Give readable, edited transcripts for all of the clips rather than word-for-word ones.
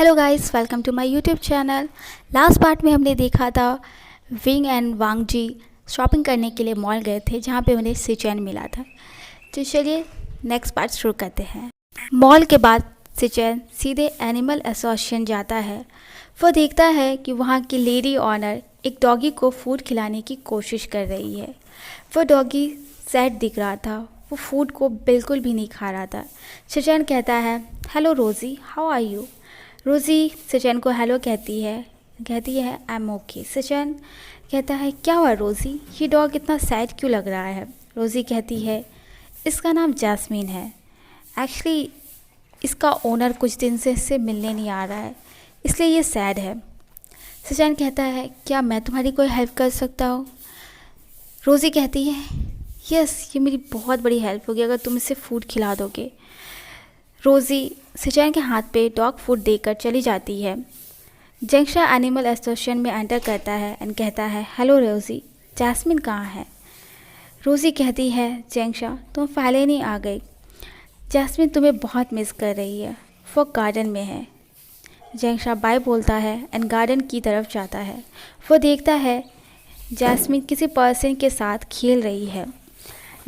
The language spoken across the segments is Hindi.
Hello guys, welcome to my YouTube channel. Last part में हमने देखा था Wing and Wang ji shopping करने के लिए मॉल गए थे, जहाँ पे उन्हें सिचेन मिला था। तो चलिए नेक्स्ट पार्ट शुरू करते हैं। मॉल के बाद सिचेन सीधे एनिमल एसोसिएशन जाता है। वो देखता है कि वहाँ की लेडी ऑनर एक डॉगी को फूड खिलाने की कोशिश कर रही है। वो डॉगी सैड दिख रहा था, वो फूड को बिल्कुल भी नहीं खा रहा था। सिचेन कहता है, हेलो रोज़ी, हाउ आर यू। रोज़ी सिचेन को हेलो कहती है आई एम ओके। सिचेन कहता है, क्या हुआ रोज़ी, ये डॉग इतना सैड क्यों लग रहा है। रोज़ी कहती है, इसका नाम जैस्मीन है। एक्चुअली इसका ओनर कुछ दिन से इससे मिलने नहीं आ रहा है, इसलिए ये सैड है। सिचेन कहता है, क्या मैं तुम्हारी कोई हेल्प कर सकता हूँ। रोज़ी कहती है, यस, ये मेरी बहुत बड़ी हेल्प होगी अगर तुम इसे फूड खिला दोगे। रोज़ी सिचेन के हाथ पे डॉग फूड देकर चली जाती है। जेंगशा एनिमल एसोसिएशन में एंटर करता है एंड कहता है, हेलो रोज़ी, जैस्मिन कहाँ है। रोज़ी कहती है, जेंगशा तुम पहले नहीं आ गई, जैस्मिन तुम्हें बहुत मिस कर रही है, वो गार्डन में है। जेंगशा बाय बोलता है एंड गार्डन की तरफ जाता है। वो देखता है जैस्मिन किसी पर्सन के साथ खेल रही है।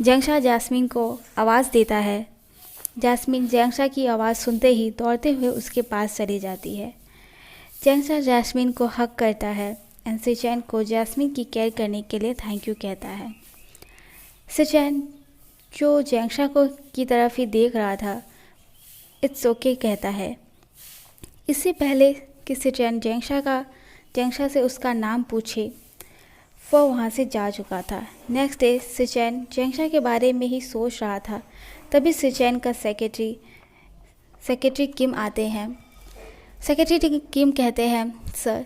जेंगशा जैस्मिन को आवाज़ देता है। जैस्मिन जेंगशा की आवाज़ सुनते ही दौड़ते हुए उसके पास चली जाती है। जेंगशा जैस्मिन को हक करता है एंड सिचेन को जैस्मिन की केयर करने के लिए थैंक यू कहता है। सिचेन जो जेंगशा को की तरफ ही देख रहा था, इट्स ओके कहता है। इससे पहले कि सिचेन जेंगशा से उसका नाम पूछे, वो वहाँ से जा चुका था। नेक्स्ट डे सिचेन जेंगशा के बारे में ही सोच रहा था, तभी सिचेन का सेक्रेटरी किम आते हैं। सेक्रेटरी किम कहते हैं, सर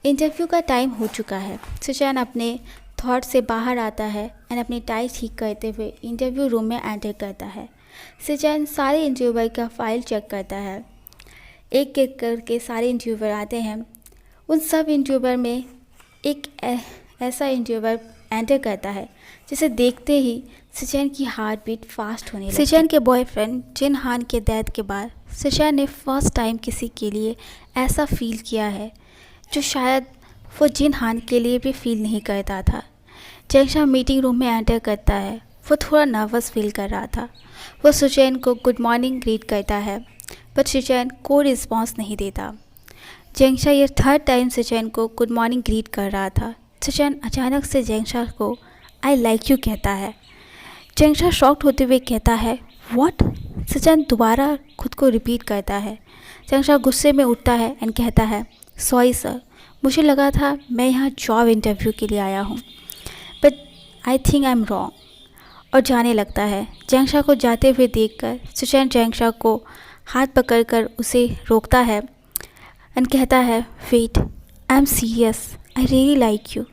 इंटरव्यू का टाइम हो चुका है। सिचेन अपने थॉट से बाहर आता है एंड अपनी टाई ठीक करते हुए इंटरव्यू रूम में एंटर करता है। सिचेन सारे इंटरव्यूअर का फाइल चेक करता है। एक एक करके सारे इंटरव्यूअर आते हैं। उन सब इंटरव्यूअर में एक ऐसा इंटरव्यूअर एंटर करता है जिसे देखते ही सिचेन की हार्ट बीट फास्ट होने लगी। सिचेन के बॉयफ्रेंड जिन हान के डेथ के बाद सिचेन ने फर्स्ट टाइम किसी के लिए ऐसा फील किया है जो शायद वो जिन हान के लिए भी फील नहीं करता था। जेंगशा मीटिंग रूम में एंटर करता है। वो थोड़ा नर्वस फील कर रहा था। वो सिचेन को गुड मॉर्निंग ग्रीट करता है, बट सिचेन कोई रिस्पॉन्स नहीं देता। जेंगशा ये थर्ड टाइम सिचेन को गुड मॉर्निंग ग्रीट कर रहा था। सिचेन अचानक से जेंगशा को आई लाइक यू कहता है। जेंगशा शॉक्ड होते हुए कहता है, व्हाट। सिचेन दोबारा खुद को रिपीट करता है। जेंगशा गुस्से में उठता है एंड कहता है, सॉरी सर, मुझे लगा था मैं यहाँ जॉब इंटरव्यू के लिए आया हूँ, but I think I am wrong, और जाने लगता है। जेंगशा को जाते हुए देखकर सिचेन जेंगशा को हाथ पकड़कर उसे रोकता है एंड कहता है, wait, I am serious, I really like you.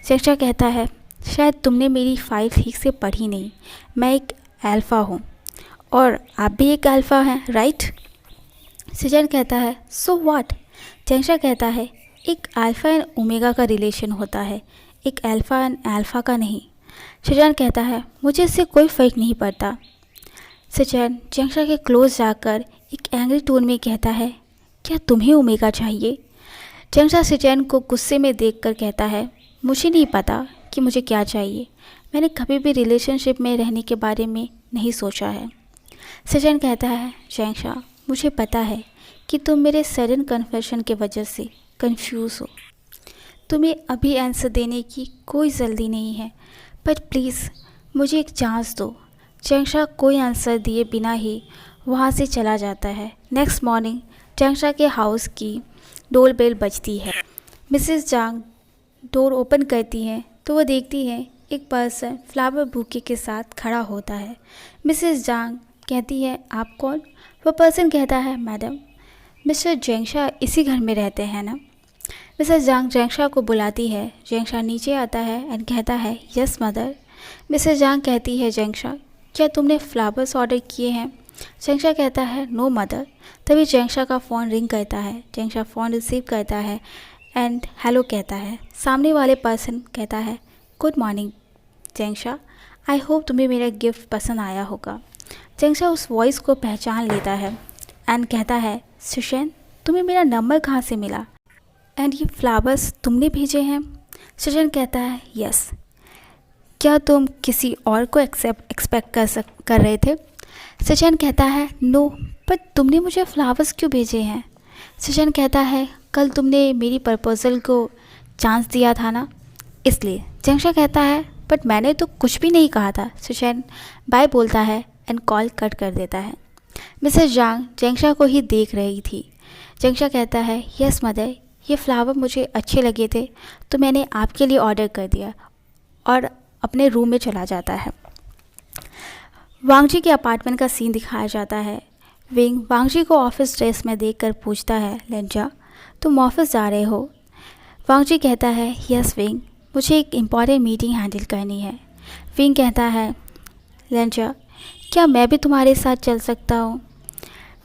जेंगशा कहता है, शायद तुमने मेरी फाइल ठीक से पढ़ी नहीं, मैं एक अल्फ़ा हूँ और आप भी एक अल्फ़ा हैं, राइट। सिचेन कहता है, सो व्हाट। जेंगशा कहता है, एक अल्फ़ा एंड ओमेगा का रिलेशन होता है, एक अल्फ़ा एंड अल्फ़ा का नहीं। सिचेन कहता है, मुझे इससे कोई फ़र्क नहीं पड़ता। सिचेन जेंगशा के क्लोज जाकर एक एंग्री टोन में कहता है, क्या तुम्हें ओमेगा चाहिए। जेंगशा सिचेन को गुस्से में देखकर कहता है, मुझे नहीं पता कि मुझे क्या चाहिए, मैंने कभी भी रिलेशनशिप में रहने के बारे में नहीं सोचा है। सिचेन कहता है, जेंगशा मुझे पता है कि तुम मेरे सडन कन्फेशन के वजह से कंफ्यूज हो, तुम्हें अभी आंसर देने की कोई जल्दी नहीं है, बट प्लीज़ मुझे एक चांस दो। जेंगशा कोई आंसर दिए बिना ही वहाँ से चला जाता है। नेक्स्ट मॉर्निंग जेंगशा के हाउस की डोर बेल बजती है। मिसेस जांग डोर ओपन करती हैं तो वो देखती है एक पर्सन फ्लावर बुके के साथ खड़ा होता है। मिसेस जांग कहती है, आप कौन। वो पर्सन कहता है, मैडम मिस्टर जेंगशा इसी घर में रहते हैं ना। मिसेस जांग जेंगशा को बुलाती है। जेंगशा नीचे आता है एंड कहता है, यस मदर। मिसेस जांग कहती है, जेंगशा क्या तुमने फ्लावर्स ऑर्डर किए हैं। जेंगशा कहता है, नो मदर। तभी जेंगशा का फ़ोन रिंग करता है। जेंगशा फ़ोन रिसीव करता है एंड हेलो कहता है। सामने वाले पर्सन कहता है, गुड मॉर्निंग जेंगशा, आई होप तुम्हें मेरा गिफ्ट पसंद आया होगा। जेंगशा उस वॉइस को पहचान लेता है एंड कहता है, सिचेन तुम्हें मेरा नंबर कहाँ से मिला? एंड ये फ्लावर्स तुमने भेजे हैं? सचिन कहता है यस। क्या तुम किसी और को एक्सपेक्ट कर रहे थे? सचिन कहता है नो, पर तुमने मुझे फ्लावर्स क्यों भेजे हैं? सचिन कहता है कल तुमने मेरी प्रपोज़ल को चांस दिया था ना, इसलिए। जंक्षा कहता है बट मैंने तो कुछ भी नहीं कहा था। सचिन बाय बोलता है एंड कॉल कट कर देता है। मिसेस जांग जंक्षा को ही देख रही थी। जंक्षा कहता है यस मदर, ये फ्लावर मुझे अच्छे लगे थे तो मैंने आपके लिए ऑर्डर कर दिया, और अपने रूम में चला जाता है। वांगजी के अपार्टमेंट का सीन दिखाया जाता है। विंग वांगजी को ऑफिस ड्रेस में देखकर पूछता है लेंजा, तुम ऑफिस जा रहे हो? वांगजी कहता है यस विंग, मुझे एक इम्पॉर्टेंट मीटिंग हैंडल करनी है। विंग कहता है लेंजा, क्या मैं भी तुम्हारे साथ चल सकता हूँ?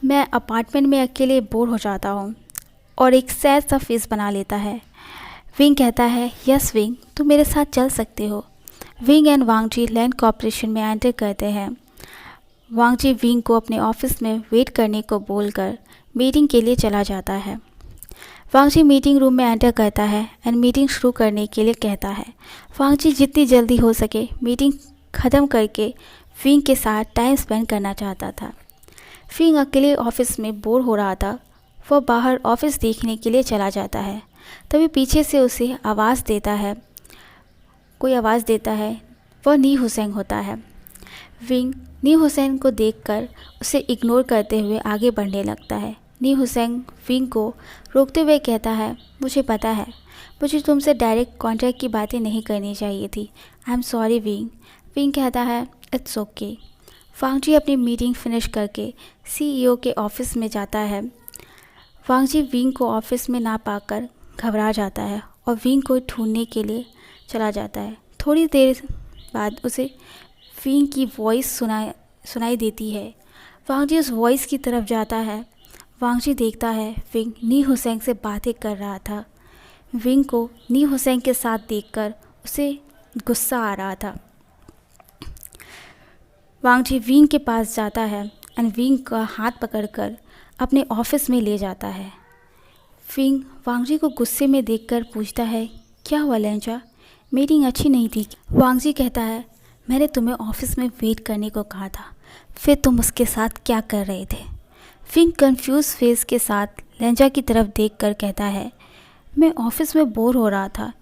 मैं अपार्टमेंट में अकेले बोर हो जाता हूँ, और एक सैड सा फेस बना लेता है। विंग कहता है यस विंग, तुम मेरे साथ चल सकते हो। विंग एंड वांगजी लैंड कॉर्पोरेशन में एंटर करते हैं। वांगजी विंग को अपने ऑफिस में वेट करने को बोलकर मीटिंग के लिए चला जाता है। वांगजी मीटिंग रूम में एंटर करता है एंड मीटिंग शुरू करने के लिए कहता है। वांगजी जितनी जल्दी हो सके मीटिंग ख़त्म करके विंग के साथ टाइम स्पेंड करना चाहता था। विंग अकेले ऑफिस में बोर हो रहा था। वह बाहर ऑफिस देखने के लिए चला जाता है। तभी पीछे से उसे कोई आवाज़ देता है। वह नी हुसैन होता है। विंग नी हुसैन को देखकर उसे इग्नोर करते हुए आगे बढ़ने लगता है। नी हुसैन विंग को रोकते हुए कहता है मुझे पता है, मुझे तुमसे डायरेक्ट कॉन्ट्रैक्ट की बातें नहीं करनी चाहिए थी। I am sorry wing. Wing कहता है इट्स ओके। वांगजी अपनी मीटिंग फिनिश करके सीईओ के ऑफिस में जाता है। वांगजी विंग को ऑफिस में ना पाकर घबरा जाता है और विंग को ढूंढने के लिए चला जाता है। थोड़ी देर बाद उसे विंग की वॉइस सुनाई देती है। वांगजी उस वॉइस की तरफ जाता है। वांगजी देखता है विंग नी हुसैन से बातें कर रहा था। विंग को नी हुसैन के साथ देखकर उसे गुस्सा आ रहा था। वांगजी विंग के पास जाता है एंड विंग का हाथ पकड़कर अपने ऑफिस में ले जाता है। विंग वांगजी को गुस्से में देखकर पूछता है क्या हुआ लेंजा, मीटिंग अच्छी नहीं थी? वांगजी कहता है मैंने तुम्हें ऑफिस में वेट करने को कहा था, फिर तुम उसके साथ क्या कर रहे थे? विंग कंफ्यूज फेस के साथ लेंजा की तरफ देखकर कहता है मैं ऑफिस में बोर हो रहा था,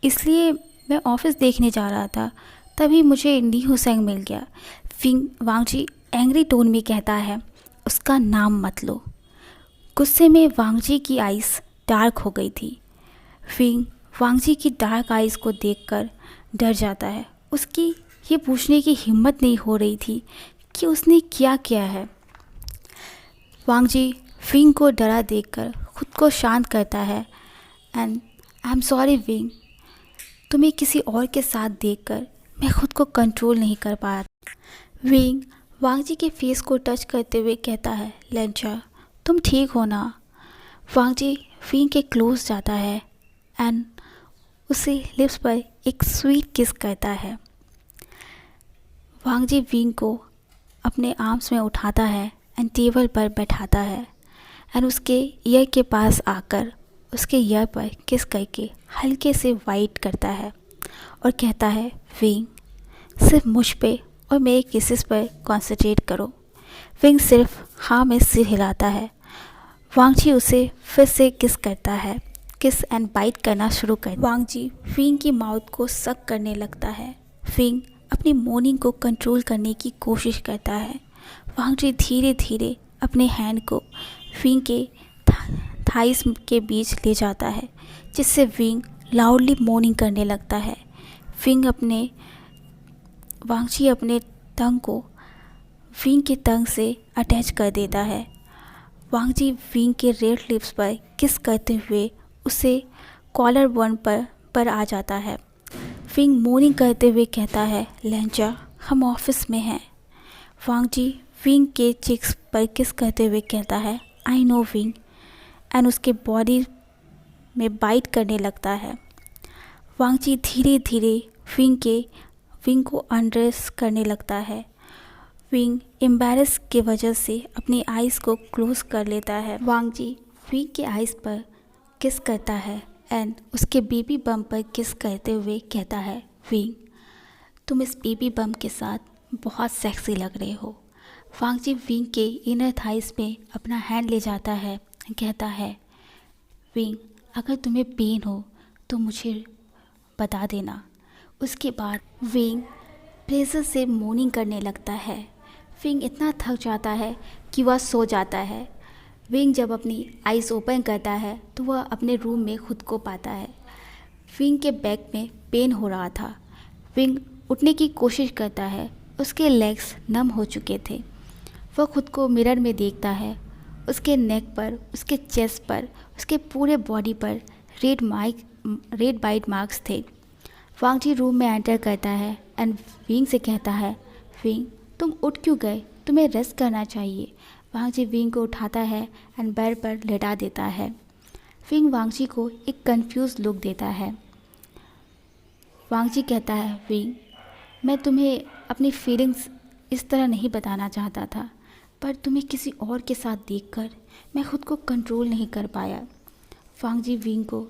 इसलिए मैं ऑफिस देखने जा रहा था, तभी मुझे नी हुसैन मिल गया। वांगजी एंग्री टोन में कहता है उसका नाम मत लो। गुस्से में वांगजी की आइज़ डार्क हो गई थी। विंग वांगजी की डार्क आइज़ को देखकर डर जाता है। उसकी ये पूछने की हिम्मत नहीं हो रही थी कि उसने क्या किया है। वांगजी विंग को डरा देखकर खुद को शांत करता है and I am sorry wing, तुम्हें किसी और के साथ देखकर मैं खुद को कंट्रोल नहीं कर पाया। विंग वांगजी के फेस को टच करते हुए कहता है लेंचा, तुम ठीक हो ना? वांगजी विंग के क्लोज जाता है एंड उसे लिप्स पर एक स्वीट किस करता है। वांगजी विंग को अपने आर्म्स में उठाता है एंड टेबल पर बैठाता है एंड उसके ईयर के पास आकर उसके ईयर पर किस करके हल्के से वाइट करता है और कहता है विंग, सिर्फ मुझ पे और मेरे किसेस पर कॉन्सेंट्रेट करो। विंग सिर्फ हाँ में सिर हिलाता है। वांगजी उसे फिर से किस करता है। किस एंड बाइट करना शुरू कर। वांगजी विंग की माउथ को सक करने लगता है। विंग अपनी मोर्निंग को कंट्रोल करने की कोशिश करता है। वांगजी धीरे धीरे अपने हैंड को विंग के थाइस के बीच ले जाता है, जिससे विंग लाउडली मोर्निंग करने लगता है। वांगजी अपने टंग को विंग के टंग से अटैच कर देता है। वांगजी विंग के रेड लिप्स पर किस करते हुए उसे कॉलर बोन पर आ जाता है। विंग मोर्निंग करते हुए कहता है लेंचा, हम ऑफिस में हैं। वांगजी विंग के चिक्स पर किस करते हुए कहता है आई नो विंग एंड उसके बॉडी में बाइट करने लगता है। वांगजी धीरे धीरे विंग को अनड्रेस करने लगता है। विंग एम्बैरेस के वजह से अपनी आइज़ को क्लोज कर लेता है। वांगजी विंग के आइज़ पर किस करता है एंड उसके बेबी बम पर किस करते हुए कहता है, विंग तुम इस बेबी बम के साथ बहुत सेक्सी लग रहे हो। वांग जी विंग के इनर थाइस में अपना हैंड ले जाता है, कहता है, विंग अगर तुम्हें पेन हो तो मुझे बता देना। उसके बाद विंग प्लेजर से मोर्निंग करने लगता है। विंग इतना थक जाता है कि वह सो जाता है। विंग जब अपनी आइज़ ओपन करता है तो वह अपने रूम में खुद को पाता है। विंग के बैक में पेन हो रहा था। विंग उठने की कोशिश करता है, उसके लेग्स नम हो चुके थे। वह खुद को मिरर में देखता है। उसके नेक पर, उसके चेस्ट पर, उसके पूरे बॉडी पर रेड बाइट मार्क्स थे। वांग जी रूम में एंटर करता है एंड विंग से कहता है, विंग तुम उठ क्यों गए, तुम्हें रेस्ट करना चाहिए। वांग जी विंग को उठाता है एंड बेड पर लेटा देता है। विंग वांग जी को एक कंफ्यूज लुक देता है। वांग जी कहता है, विंग मैं तुम्हें अपनी फीलिंग्स इस तरह नहीं बताना चाहता था, पर तुम्हें किसी और के साथ देखकर मैं खुद को कंट्रोल नहीं कर पाया। वांग जी विंग को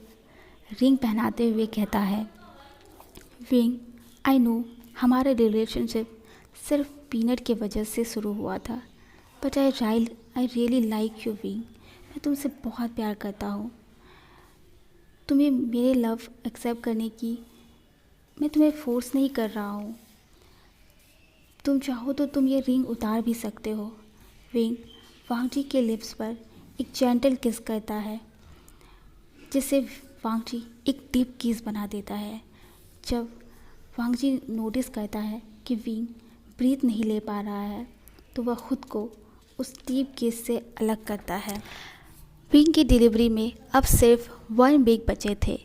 रिंग पहनाते हुए कहता है, विंग आई नो हमारा रिलेशनशिप सिर्फ पीनट की वजह से शुरू हुआ था, but I really like you wing. मैं तुमसे बहुत प्यार करता हूँ। तुम्हें मेरे लव एक्सेप्ट करने की मैं तुम्हें फोर्स नहीं कर रहा हूँ। तुम चाहो तो तुम ये रिंग उतार भी सकते हो। विंग वांग जी के लिप्स पर एक जेंटल किस करता है, जिससे वांग जी एक डीप किस बना देता है। जब वांग जी नोटिस करता है कि विंग ब्रीथ नहीं ले पा रहा है तो वह खुद को उस डीप किस से अलग करता है। विंग की डिलीवरी में अब सिर्फ 1 वीक बचे थे।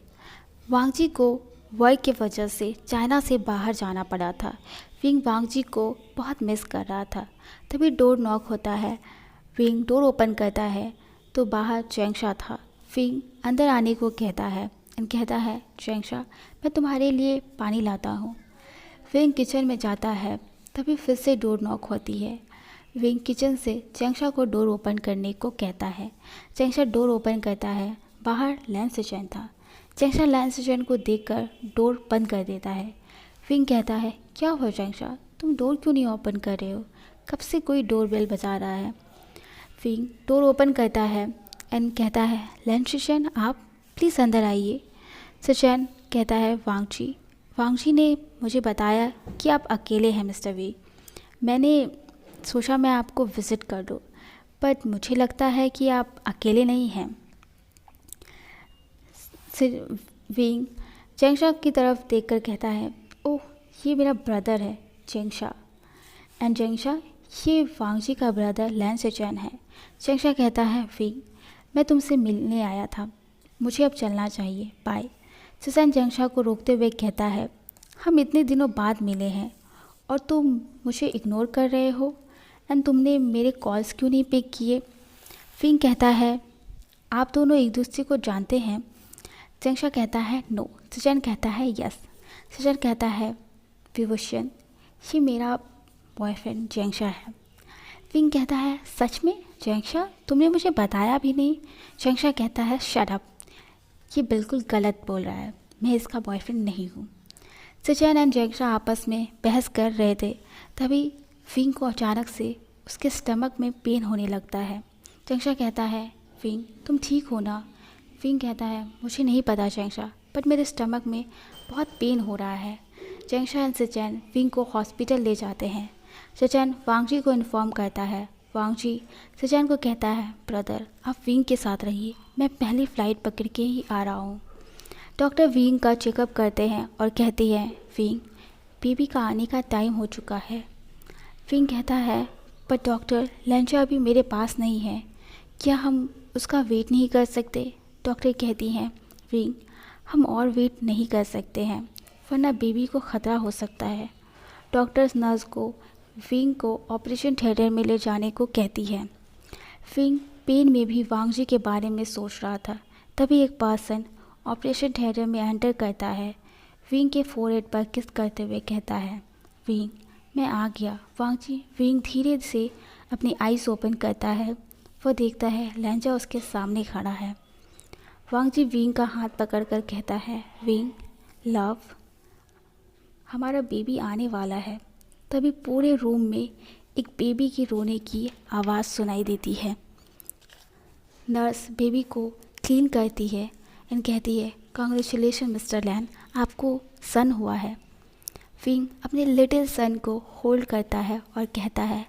वांग जी को वर्क की वजह से चाइना से बाहर जाना पड़ा था। विंग वांग जी को बहुत मिस कर रहा था। तभी डोर नॉक होता है। विंग डोर ओपन करता है तो बाहर चैंगशा था। विंग अंदर आने को कहता है एंड कहता है, चैंगशा मैं तुम्हारे लिए पानी लाता हूँ। विंग किचन में जाता है, तभी फिर से डोर नॉक होती है। विंग किचन से चैंगशा को डोर ओपन करने को कहता है। चैंगशा डोर ओपन करता है। बाहर लैन सिचन था। चैंगशा लैन सिचन को देखकर डोर बंद कर देता है। विंग कहता है, क्या हुआ चैंगशा, तुम डोर क्यों नहीं ओपन कर रहे हो, कब से कोई डोर बेल बजा रहा है। विंग डोर ओपन करता है एंड कहता है, लैन सिचन आप प्लीज़ अंदर आइए। सिचन कहता है, वांग जी ने मुझे बताया कि आप अकेले हैं मिस्टर वी। मैंने सोचा मैं आपको विज़िट कर दूँ, बट मुझे लगता है कि आप अकेले नहीं हैं। विंग चैंगशा की तरफ देखकर कहता है, ओह ये मेरा ब्रदर है चैंगशा, एंड चैंगशा ये वांग जी का ब्रदर लैन सिचन है। चैंगशा कहता है, विंग मैं तुमसे मिलने आया था, मुझे अब चलना चाहिए, बाय। सिचन चैंगशा को रोकते हुए कहता है, हम इतने दिनों बाद मिले हैं और तुम मुझे इग्नोर कर रहे हो एंड तुमने मेरे कॉल्स क्यों नहीं पिक किए। विंग कहता है, आप दोनों एक दूसरे को जानते हैं। चैंगशा कहता है, नो। सिचन कहता है, यस। सिचन कहता है, विभूषण ये मेरा बॉयफ्रेंड चैंगशा है। विंग कहता है, सच में चैंगशा, तुमने मुझे बताया भी नहीं। चैंगशा कहता है, शट अप, ये बिल्कुल गलत बोल रहा है, मैं इसका बॉयफ्रेंड नहीं हूँ। सिचन एंड चैंगशा आपस में बहस कर रहे थे, तभी विंग को अचानक से उसके स्टमक में पेन होने लगता है। चैंगशा कहता है, विंग तुम ठीक हो ना। विंग कहता है, मुझे नहीं पता चैंगशा, बट मेरे स्टमक में बहुत पेन हो रहा है। चैंगशा एंड सिचन विंग को हॉस्पिटल ले जाते हैं। सिचन वांग जी को इन्फॉर्म करता है। वांग जी सिचन को कहता है, ब्रदर आप विंग के साथ रहिए, मैं पहली फ़्लाइट पकड़ के ही आ रहा हूँ। डॉक्टर विंग का चेकअप करते हैं और कहती है, विंग बेबी का आने का टाइम हो चुका है। विंग कहता है, पर डॉक्टर लंचा अभी मेरे पास नहीं है, क्या हम उसका वेट नहीं कर सकते। डॉक्टर कहती हैं, विंग हम और वेट नहीं कर सकते हैं, वरना बेबी को ख़तरा हो सकता है। डॉक्टर्स नर्स को विंग को ऑपरेशन थिएटर में ले जाने को कहती है। विंग पेन में भी वांग जी के बारे में सोच रहा था, तभी एक पर्सन ऑपरेशन थिएटर में एंटर करता है। विंग के फोरहेड पर किस करते हुए कहता है, विंग मैं आ गया। वांग जी विंग धीरे से अपनी आइज़ ओपन करता है। वो देखता है लेंजा उसके सामने खड़ा है। वांग जी विंग का हाथ पकड़कर कहता है, विंग लव, हमारा बेबी आने वाला है। तभी पूरे रूम में एक बेबी की रोने की आवाज़ सुनाई देती है। नर्स बेबी को क्लीन करती है एंड कहती है, कांग्रेचुलेशन मिस्टर लैन, आपको सन हुआ है। विंग अपने लिटिल सन को होल्ड करता है और कहता है,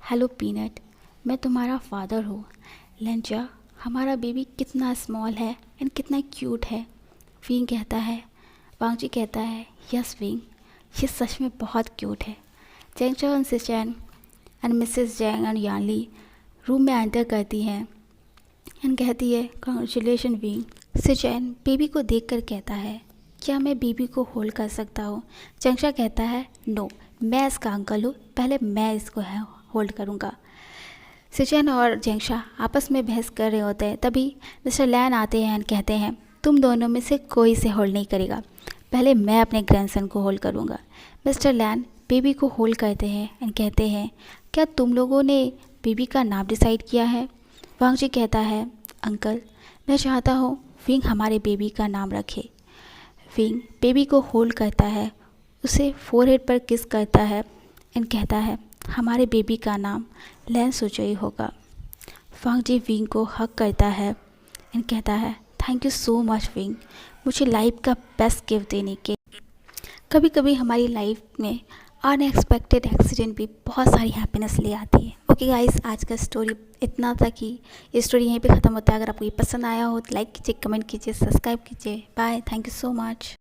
हेलो पीनट, मैं तुम्हारा फादर हूँ। लेंजा, हमारा बेबी कितना स्मॉल है एंड कितना क्यूट है। विंग कहता है, वांग जी कहता है, यस विंग, ये सच में बहुत क्यूट है। जेंग और सिचैन एंड मिसेस जेंग एंड यानली रूम में एंटर करती हैं एंड कहती है, कांग्रेचुलेशन विंग। सिचैन बेबी को देखकर कहता है, क्या मैं बेबी को होल्ड कर सकता हूँ? जेंगशा कहता है, नो, मैं इसका अंकल हूँ, पहले मैं इसको होल्ड करूँगा। सिचैन और जेंगशा आपस में बहस कर रहे होते हैं। तभी मिस्टर लैन आते हैं एंड कहते हैं, तुम दोनों में से कोई इसे होल्ड नहीं करेगा, पहले मैं अपने ग्रैंडसन को होल्ड करूँगा। मिस्टर लैन बेबी को होल्ड करते हैं एंड कहते हैं, क्या तुम लोगों ने बेबी का नाम डिसाइड किया है? वांग जी कहता है, अंकल, मैं चाहता हूँ विंग हमारे बेबी का नाम रखे। विंग बेबी को होल्ड करता है, उसे फोरहेड पर किस करता है एंड कहता है, हमारे बेबी का नाम लैन सुचोई होगा। वांग जी विंग को हक करता है एंड कहता है, thank you so much wing, मुझे लाइफ का बेस्ट गिफ्ट देने के। कभी कभी हमारी लाइफ में अनएक्सपेक्टेड एक्सीडेंट भी बहुत सारी हैप्पीनेस ले आती है। ओके गाइस, आज का स्टोरी इतना था कि ये स्टोरी यहीं पे ख़त्म होता है। अगर आपको ये पसंद आया हो तो लाइक कीजिए, कमेंट कीजिए, सब्सक्राइब कीजिए। Bye, thank you so much.